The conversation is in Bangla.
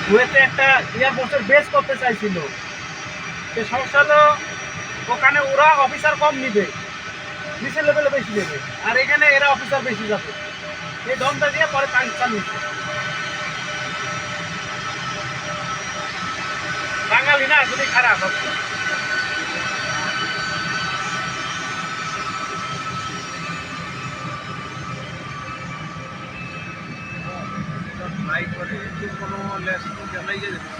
কুয়েতে একটা এয়ারফোর্সের বেস করতে চাইছিল। সে সমস্যা হলো ওখানে ওরা অফিসার কম নিবে, নিচের লেভেলে বেশি নেবে, আর এখানে এরা অফিসার বেশি যাবে। এই দমটা দিয়ে পরে পাকিস্তান নিচ্ছে। বাঙালি না যদি খারাপ হবে। ট্রাই করে কোনো লেস জানাই যায়।